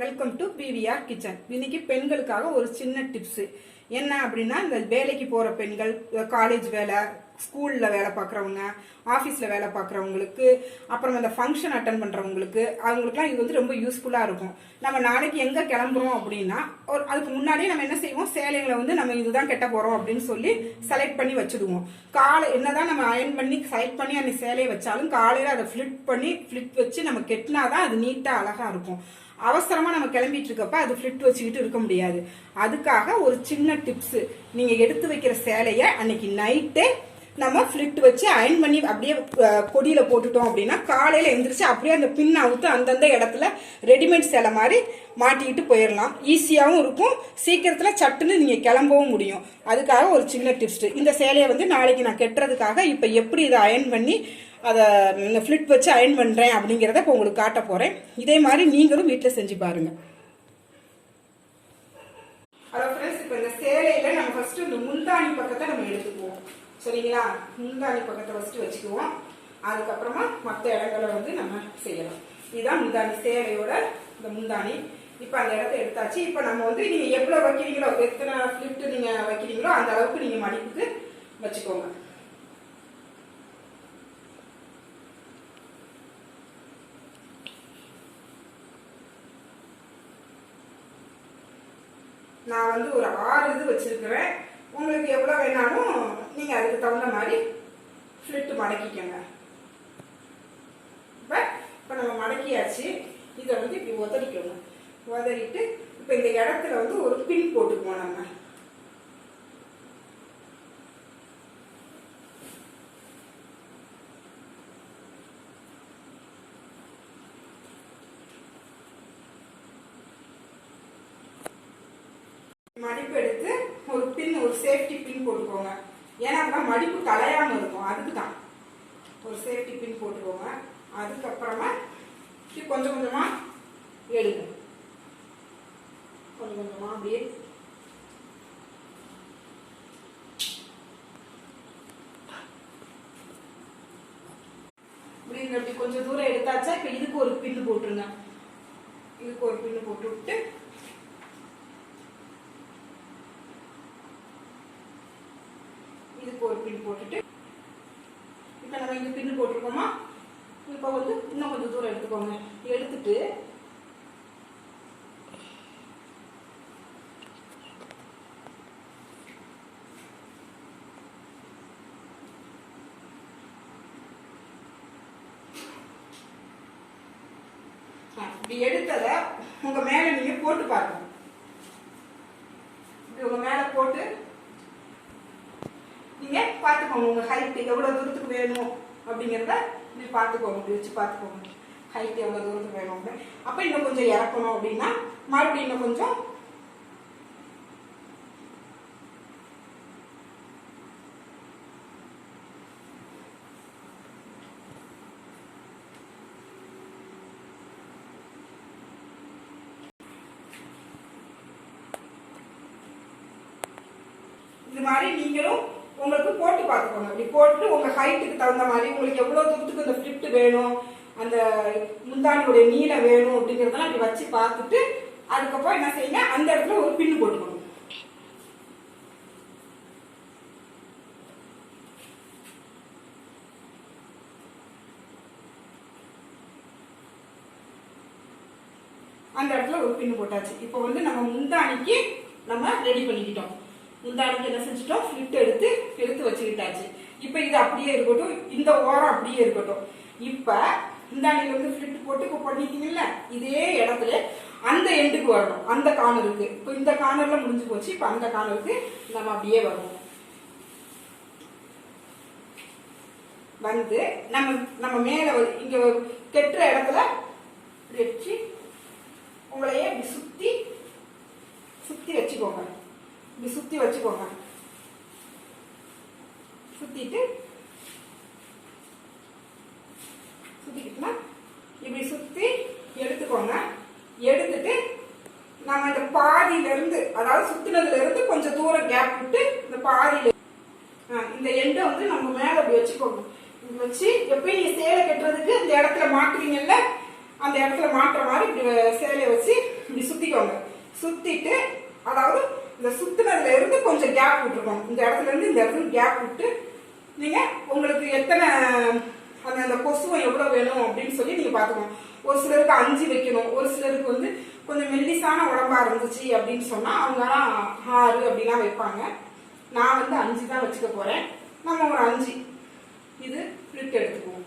Welcome to PVR kitchen. இன்னைக்கு பெண்களுக்காக ஒரு சின்ன டிப்ஸ் என்ன அப்படின்னா, இந்த வேலைக்கு போற பெண்கள், காலேஜ் வேலை, ஸ்கூல்ல வேலை பார்க்குறவங்க, ஆஃபீஸில் வேலை பார்க்குறவங்களுக்கு, அப்புறம் இந்த ஃபங்க்ஷன் அட்டன் பண்ணுறவங்களுக்கு, அவங்களுக்குலாம் இது வந்து ரொம்ப யூஸ்ஃபுல்லாக இருக்கும். நம்ம நாளைக்கு எங்கே கிளம்புறோம் அப்படின்னா, அதுக்கு முன்னாடியே நம்ம என்ன செய்வோம், சேலைகளை வந்து நம்ம இதுதான் கட்ட போகிறோம் அப்படின்னு சொல்லி செலக்ட் பண்ணி வச்சுடுவோம். என்னதான் நம்ம அயன் பண்ணி செலக்ட் பண்ணி அந்த சேலையை வச்சாலும் காலையில் அதை ஃபிளிட் வச்சு நம்ம கெட்டினாதான் அது நீட்டாக அழகாக இருக்கும். அவசரமா நம்ம கிளம்பிட்டு இருக்கப்ப அது ஃபிளிட் வச்சுக்கிட்டு இருக்க முடியாது. அதுக்காக ஒரு சின்ன டிப்ஸ், நீங்க எடுத்து வைக்கிற சேலைய அன்னைக்கு நைட்டே நம்ம ஃபிளிட் வச்சு அயன் பண்ணி அப்படியே கொடியில போட்டுட்டோம் அப்படின்னா காலையில எந்திரிச்சு அப்படியே அந்த பின் அவுத்து அந்தந்த இடத்துல ரெடிமேட் சேலை மாதிரி மாட்டிக்கிட்டு போயிடலாம். ஈஸியாகவும் இருக்கும், சீக்கிரத்துல சட்டுன்னு நீங்க கிளம்பவும் முடியும். அதுக்காக ஒரு சின்ன டிப்ஸ். இந்த சேலையை வந்து நாளைக்கு நான் கெட்டுறதுக்காக இப்ப எப்படி இதை அயன் பண்ணி அதை ஃபிளிட் வச்சு அயன் பண்ணுறேன் அப்படிங்கிறத இப்போ உங்களுக்கு காட்ட போகிறேன். இதே மாதிரி நீங்களும் வீட்டில் செஞ்சு பாருங்கள். ஹலோ ஃப்ரெண்ட்ஸ், இப்போ இந்த சேலையில் நம்ம ஃபஸ்ட்டு இந்த முந்தாணி பக்கத்தை நம்ம எடுத்துக்குவோம். சரிங்களா? முந்தாணி பக்கத்தை ஃபஸ்ட்டு வச்சுக்குவோம். அதுக்கப்புறமா மற்ற இடங்களை வந்து நம்ம செய்யலாம். இதுதான் முந்தாணி, சேலையோட இந்த முந்தாணி. இப்போ அந்த இடத்த எடுத்தாச்சு. இப்போ நம்ம வந்து நீங்கள் எவ்வளோ வைக்கிறீங்களோ, எத்தனை ஃபிளிட் நீங்கள் வைக்கிறீங்களோ அந்த அளவுக்கு நீங்கள் மடிப்புக்கு வச்சுக்கோங்க. நான் வந்து ஒரு 6 இது வச்சிருக்கிறேன். உங்களுக்கு எவ்வளோ வேணாலும் நீங்கள் அதுக்கு தகுந்த மாதிரி ஃபிளிட்டு மடக்கிக்கோங்க. இப்போ நம்ம மடக்கியாச்சு. இதை வந்து இப்படி உதறிக்கணும். உதறிட்டு இப்போ இந்த இடத்துல வந்து ஒரு பின் போட்டுக்குவோம். நம்ம மடிப்பு எடுத்து ஒரு பின், ஒரு சேஃப்டி பின் போட்டுக்கோங்க. ஏன்னா மடிப்பு கலையாம இருக்கும், அதுக்கு தான் ஒரு சேஃப்டி பின் போட்டுக்கோங்க. அதுக்கப்புறமா கொஞ்சம் கொஞ்சமா எடுங்க. கொஞ்சம் கொஞ்சமா அப்படியே இப்படி கொஞ்சம் தூரம் எடுத்தாச்சா. இப்ப இதுக்கு ஒரு பின்னு போட்டுருங்க. இதுக்கு ஒரு பின்னு போட்டு விட்டு இதுக்கு ஒரு பின் போட்டுட்டு இப்போ நம்ம இங்க பின்னு போட்டிருக்கோமா. இப்போ வந்து இன்னும் கொஞ்சம் தூரம் எடுத்துக்கோங்க. எடுத்துட்டு இப்படி எடுத்ததை உங்க மேல நீங்க போட்டு பாருங்க. இப்படி உங்க மேல போட்டு நீங்க பார்த்துக்கோங்க. உங்க ஹைட் எவ்வளவு தூரத்துக்கு வேணும் அப்படிங்கிறத இப்படி பார்த்துக்கோங்க. இப்படி வச்சு பார்த்துக்கோங்க ஹைட் எவ்வளவு தூரத்துக்கு வேணும். அப்ப இன்னும் கொஞ்சம் இறக்கணும் அப்படின்னா மறுபடியும் இன்னும் கொஞ்சம் இது மாதிரி நீங்களும் உங்களுக்கு போட்டு பார்த்துக்கோங்க. இப்படி போட்டு உங்க ஹைட்டுக்கு தகுந்த மாதிரி உங்களுக்கு எவ்வளவு தூரத்துக்கு இந்த ஃபிளிட் வேணும், அந்த முந்தானியுடைய நீளம் வேணும் அப்படிங்கிறதெல்லாம் அப்படி வச்சு பார்த்துட்டு அதுக்கப்புறம் என்ன செய்யுங்க, அந்த இடத்துல ஒரு பின்னு போட்டுக்கணும். அந்த இடத்துல ஒரு பின்னு போட்டாச்சு. இப்போ வந்து நம்ம முந்தானிக்கு நம்ம ரெடி பண்ணிக்கிட்டோம். முந்தானிக்கு என்ன செஞ்சுட்டோம், ஃபிளிட் எடுத்து வச்சுக்கிட்டாச்சு. இப்போ இது அப்படியே இருக்கட்டும், இந்த ஓரம் அப்படியே இருக்கட்டும். இப்போ முந்தானில வந்து ஃபிளிட் போட்டு இப்போ பண்ணிட்டீங்கல்ல, இதே இடத்துல அந்த எண்டுக்கு வரணும். அந்த கார்னருக்கு இப்போ இந்த கார்னர்ல முடிஞ்சு போச்சு. இப்போ அந்த கார்னருக்கு நம்ம அப்படியே வரணும். வந்து நம்ம மேல இங்க கெட்டுற இடத்துல வச்சு உங்களையே இப்படி சுத்தி வச்சுக்கோங்க. இப்படி சுத்தி வச்சுக்கோங்க. சுத்திக்கிட்டுனா இப்படி சுத்தி எடுத்துக்கோங்க. எடுத்துட்டு நம்ம இந்த பாதியில இருந்து, அதாவது சுத்தினதுல இருந்து கொஞ்சம் தூரம் கேப் விட்டு இந்த பாதியில இந்த எண்டை வந்து நம்ம மேல அப்படி வச்சுக்கோங்க. வச்சு எப்பயும் நீங்க சேலை கட்டுறதுக்கு இந்த இடத்துல மாட்டுவீங்கல்ல, அந்த இடத்துல மாட்டுற மாதிரி இப்படி சேலையை வச்சு இப்படி சுத்திட்டு அதாவது இந்த சுத்தினதுல இருந்து கொஞ்சம் கேப் விட்டுருக்கோம். இந்த இடத்துல இருந்து இந்த இடத்துல கேப் விட்டு நீங்க உங்களுக்கு எத்தனை அந்த கொசுவம் எவ்வளவு வேணும் அப்படின்னு சொல்லி நீங்க பாத்துக்கணும். ஒரு சிலருக்கு 5 வைக்கணும், ஒரு சிலருக்கு வந்து கொஞ்சம் மெல்லிசான உடம்பா இருந்துச்சு அப்படின்னு சொன்னா அவங்க 6 அப்படிலாம் வைப்பாங்க. நான் வந்து 5 தான் வச்சுக்க போறேன். நம்ம ஒரு 5 இது ஸ்பிளிட் எடுத்துக்குவோம்.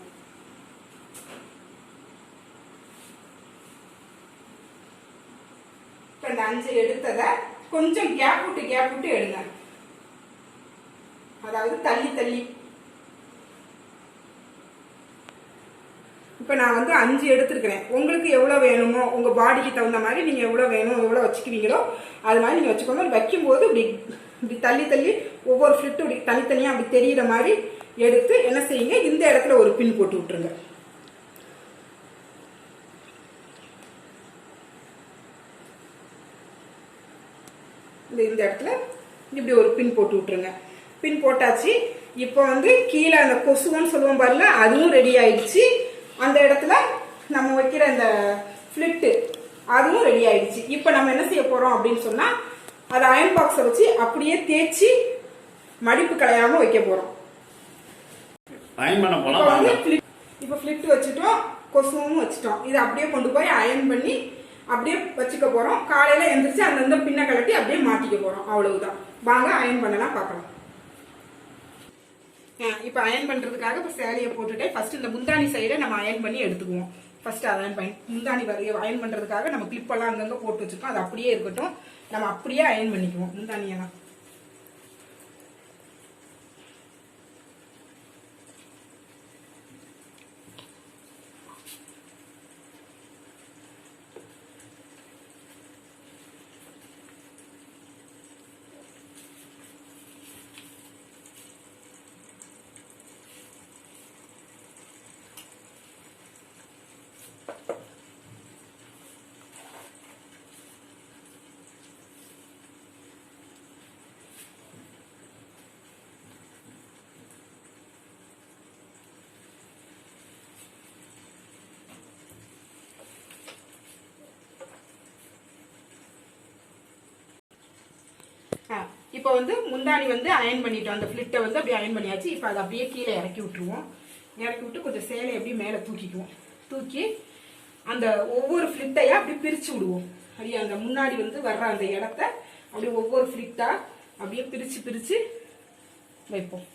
இப்ப இந்த 5 எடுத்ததை கொஞ்சம் கேப் விட்டு எடுங்க. அதாவது தள்ளி தள்ளி. இப்ப நான் வந்து 5 எடுத்துருக்கிறேன். உங்களுக்கு எவ்வளவு வேணுமோ உங்க பாடிக்கு தகுந்த மாதிரி நீங்க எவ்வளவு வேணும் எவ்வளவு வச்சுக்குவீங்களோ அது மாதிரி நீங்க வச்சுக்கோங்க. வைக்கும்போது இப்படி தள்ளி தள்ளி ஒவ்வொரு ஃபிளிட்டும் இப்படி தனித்தனியா அப்படி தெரியுற மாதிரி எடுத்து என்ன செய்யுங்க, இந்த இடத்துல ஒரு பின் போட்டு விட்டுருங்க. இந்த இடத்துல இப்படி ஒரு பின் போட்டு விட்டுருங்க. பின் போட்டாச்சு. இப்போ வந்து கீழே அந்த கொசுவன்னு சொல்லுவோம் பாருங்க, அதுவும் ரெடி ஆயிடுச்சு. அந்த இடத்துல நம்ம வைக்கிற இந்த ஃபிளிட்டு அதுவும் ரெடி ஆயிடுச்சு. இப்போ நம்ம என்ன செய்ய போறோம் அப்படின்னு சொன்னா அதை அயன் பாக்ஸை வச்சு அப்படியே தேய்ச்சி மடிப்பு கலையாம வைக்க போறோம். இப்போ ஃபிளிட் வச்சுட்டோம், கொசுவும் வச்சுட்டோம். இதை அப்படியே கொண்டு போய் அயன் பண்ணி அப்படியே வச்சுக்க போறோம். காலையில எந்திரிச்சு அந்தந்த பின்ன கலட்டி அப்படியே மாட்டிக்க போறோம். அவ்வளவுதான். வாங்க அயன் பண்ணலாம் பார்க்கலாம். இப்ப அயன் பண்றதுக்காக இப்ப சேலையை போட்டுட்டு ஃபர்ஸ்ட் இந்த முந்தானி சைடை நம்ம அயன் பண்ணி எடுத்துக்குவோம். ஃபர்ஸ்ட் அயன் பண்ணி முந்தானி வரைய அயன் பண்றதுக்காக நம்ம கிளிப் எல்லாம் அங்கங்க போட்டு வச்சிருக்கோம். அது அப்படியே இருக்கட்டும். நம்ம அப்படியே அயன் பண்ணிக்குவோம் முந்தானியெல்லாம். இப்போ வந்து முந்தானி வந்து அயன் பண்ணிட்டோம். அந்த ஃபிளிட்டை வந்து அப்படியே அயன் பண்ணியாச்சு. இப்போ அதை அப்படியே கீழே இறக்கி விட்டுருவோம். இறக்கி விட்டு கொஞ்சம் சேலை அப்படியே மேலே தூக்கிக்குவோம். தூக்கி அந்த ஒவ்வொரு ஃபிளிட்டையா அப்படி பிரிச்சு விடுவோம். அப்படியே அந்த முன்னாடி வந்து வர்ற அந்த இடத்த அப்படியே ஒவ்வொரு ஃபிளிட்டா அப்படியே பிரிச்சு பிரிச்சு வைப்போம்.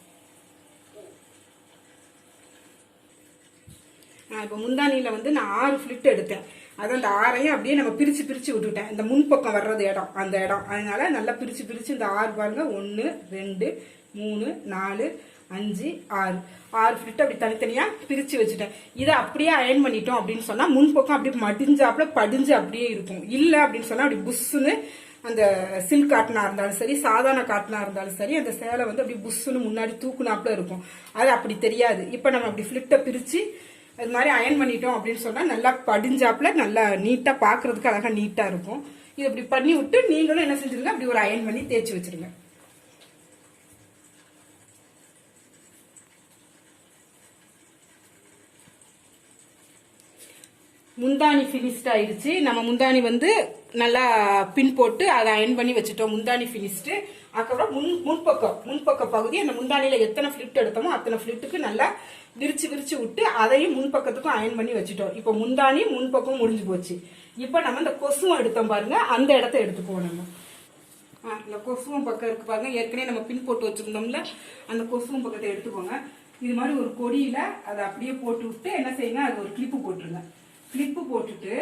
இப்போ முந்தானியில வந்து நான் 6 ஃபிளிட் எடுத்தேன். அது அந்த 6ஐயும் அப்படியே நம்ம பிரிச்சு பிரிச்சு விட்டுட்டேன். இந்த முன்பக்கம் வர்றது இடம் அந்த இடம். அதனால நல்லா பிரிச்சு பிரிச்சு இந்த 6 பாருங்க, 1 2 3 4 5 6 ஃபிளிட் அப்படி தனித்தனியா பிரிச்சு வச்சுட்டேன். இதை அப்படியே அயன் பண்ணிட்டோம் அப்படின்னு சொன்னா முன்பக்கம் அப்படியே மடிஞ்சாப்புல படிஞ்சு அப்படியே இருக்கும். இல்ல அப்படின்னு சொன்னா அப்படி புஷ்ஷுன்னு அந்த சில்க் காட்டனா இருந்தாலும் சரி, சாதாரண காட்டனா இருந்தாலும் சரி, அந்த சேலை வந்து அப்படி புஷ்ஷுன்னு முன்னாடி தூக்குனாப்புல இருக்கும். அது அப்படி தெரியாது. இப்ப நம்ம அப்படி ஃபிளிட்டை பிரிச்சு அது மாதிரி அயன் பண்ணிட்டோம் அப்படின்னு சொன்னா நல்லா படிஞ்சாப்புல நல்லா நீட்டா பாக்குறதுக்கு அழகா நீட்டா இருக்கும். இது இப்படி பண்ணி விட்டு நீங்களும் என்ன செஞ்சிருங்க, அப்படி ஒரு அயன் பண்ணி தேய்ச்சி வச்சிருங்க. முந்தானி பினிஷ்ட் ஆயிடுச்சு. நம்ம முந்தானி வந்து நல்லா பின் போட்டு அதை அயன் பண்ணி வச்சுட்டோம். முந்தானி பினிஷ்டு. அதுக்கப்புறம் முன்பக்க பகுதி அந்த முந்தானியில எத்தனை ஃபிளிட் எடுத்தோமோ அத்தனை ஃபிளிட்டுக்கு நல்லா விரிச்சு விரிச்சு விட்டு அதையும் முன்பக்கத்துக்கும் அயன் பண்ணி வச்சுட்டோம். இப்போ முந்தானி முன்பக்கம் முடிஞ்சு போச்சு. இப்போ நம்ம இந்த கொசுவம் எடுத்தோம் பாருங்க, அந்த இடத்த எடுத்துக்குவோம். நம்ம இந்த கொசுவம் பக்கம் இருக்கு பாருங்க, ஏற்கனவே நம்ம பின் போட்டு வச்சிருந்தோம்ல, அந்த கொசுவம் பக்கத்தை எடுத்துக்கோங்க. இது மாதிரி ஒரு கொடியில அதை அப்படியே போட்டு விட்டு என்ன செய்யுங்க, அது ஒரு கிளிப்பு போட்டுருங்க. கிளிப்பு போட்டுட்டு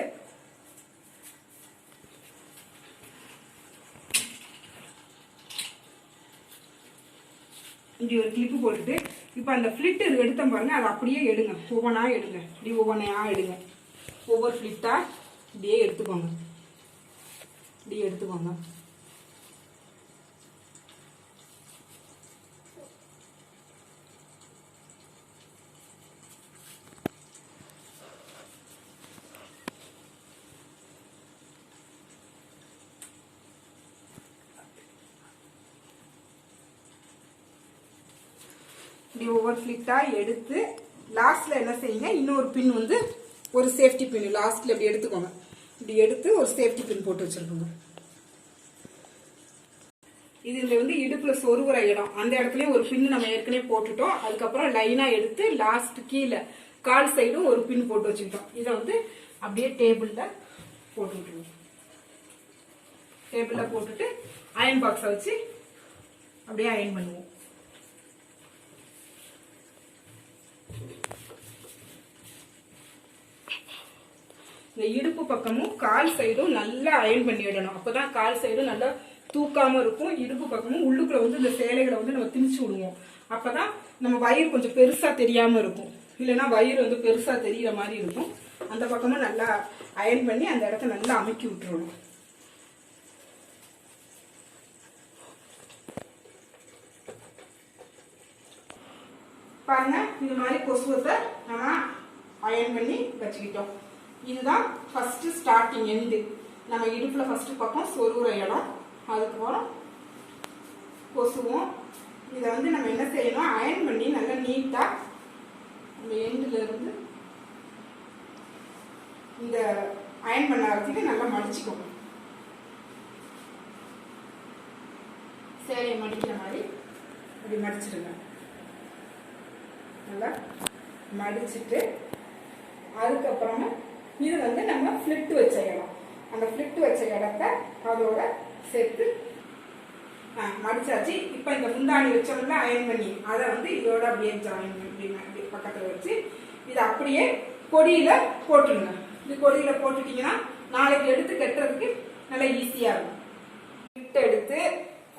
இப்படி ஒரு கிளிப்பு போட்டுட்டு இப்போ அந்த ஃபிளிட் எடுத்தோம் பாருங்க, அதை அப்படியே எடுங்க. ஒவ்வொன்றா எடுங்க. இப்படி ஒவ்வொன்றையா எடுங்க. ஒவ்வொரு ஃபிளிட்டா இப்படியே எடுத்துக்கோங்க. இப்படியே எடுத்துக்கோங்க. இப்படி ஒவ்வொரு ஃபிளிட்டா எடுத்து லாஸ்ட்ல என்ன செய்யுங்க, இன்னொரு பின் வந்து ஒரு சேஃப்டி பின் லாஸ்ட்ல இப்படி எடுத்துக்கோங்க. இப்படி எடுத்து ஒரு சேஃப்டி பின் போட்டு வச்சிருக்கோங்க. இது இந்த வந்து இடுப்புல சொருவுற இடம், அந்த இடத்துலயும் ஒரு பின் நம்ம ஏற்கனவே போட்டுட்டோம். அதுக்கப்புறம் லைனா எடுத்து லாஸ்ட் கீழே கால் சைடும் ஒரு பின் போட்டு வச்சுக்கிட்டோம். இதை வந்து அப்படியே டேபிள்ல போட்டு விட்டுருவோம். டேபிள்ல போட்டுட்டு அயன் பாக்ஸை வச்சு அப்படியே அயன் பண்ணுவோம். இந்த இடுப்பு பக்கமும் கால் சைடும் நல்லா அயன் பண்ணிடணும். அப்பதான் கால் சைடும் நல்லா தூக்காம இருக்கும். இடுப்பு பக்கமும் உள்ளுக்குள்ள வந்து இந்த சேலைகளை வந்து நம்ம திணிச்சு விடுவோம். அப்பதான் நம்ம வயிறு கொஞ்சம் பெருசா தெரியாம இருக்கும். இல்லைன்னா வயிறு வந்து பெருசா தெரியற மாதிரி இருக்கும். அந்த பக்கமும் நல்லா அயன் பண்ணி அந்த இடத்த நல்லா அமுக்கி விட்டுருணும். பாருங்க, இது மாதிரி கொசுவத்தை நம்ம அயன் பண்ணி வச்சுக்கிட்டோம். இதுதான் ஃபர்ஸ்ட் ஸ்டார்டிங் எண்டு. நம்ம இடுப்புல ஃபர்ஸ்ட் பக்கம் சொருவுற இடம், அதுக்கப்புறம் கொசுவோம். இதை வந்து நம்ம என்ன செய்யணும், அயன் பண்ணி நல்லா நீட்டா இந்த எண்டுல இருந்து இந்த அயன் பண்ண வரைக்கும் நல்லா மடிச்சுக்கோங்க. சேலையை மடிக்கிற மாதிரி அப்படி மடிச்சிடுங்க. நல்லா மடிச்சுட்டு அதுக்கப்புறமா இது வந்து நம்ம ஃபிளிட் வச்ச இடம். அந்த ஃபிளிட் வச்ச இடத்த அதோட சேர்த்து மடிச்சாச்சு. இப்போ இந்த முந்தாணி வச்சோம்ல அயன் பண்ணி, அதை வந்து இதோட அப்படியே ஜாயின் பண்ணி பக்கத்தில் வச்சு இதை அப்படியே கொடியில போட்டுருங்க. இது கொடியில போட்டுட்டீங்கன்னா நாளைக்கு எடுத்து கட்டுறதுக்கு நல்லா ஈஸியா இருக்கும். ஃபிளிட் எடுத்து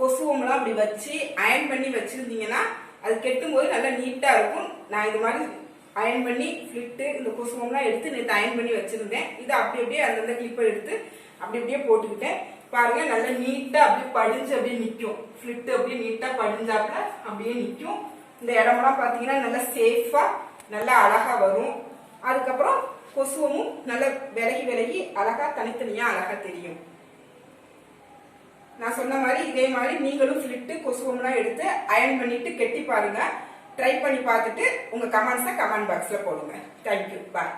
கொசுவம்லாம் அப்படி வச்சு அயன் பண்ணி வச்சிருந்தீங்கன்னா அது கெட்டும் போது நல்லா நீட்டா இருக்கும். நான் இது மாதிரி அயன் பண்ணி ஃபிளிட்டு இந்த கொசுவம்லாம் எடுத்து நேற்று அயன் பண்ணி வச்சிருந்தேன். இதை அப்படி அப்படியே அந்தந்த கிளிப்பை எடுத்து அப்படி அப்படியே போட்டுக்கிட்டேன். பாருங்க, நல்லா நீட்டா அப்படியே படிஞ்சு அப்படியே நிற்கும். ஃபிளிட்டு அப்படியே நீட்டா படிஞ்சாப்புல அப்படியே நிற்கும். இந்த இடமெல்லாம் பார்த்தீங்கன்னா நல்லா சேஃபா நல்லா அழகா வரும். அதுக்கப்புறம் கொசுவமும் நல்லா விலகி விலகி அழகா தனித்தனியா அழகா தெரியும். நான் சொன்ன மாதிரி இதே மாதிரி நீங்களும் ஃபிளிட்டு கொசுவம்லாம் எடுத்து அயன் பண்ணிட்டு கெட்டி பாருங்க. ட்ரை பண்ணி பார்த்துட்டு உங்க கமெண்ட்ஸை கமெண்ட் பாக்ஸ்ல போடுங்க. தேங்க்யூ, பாய்.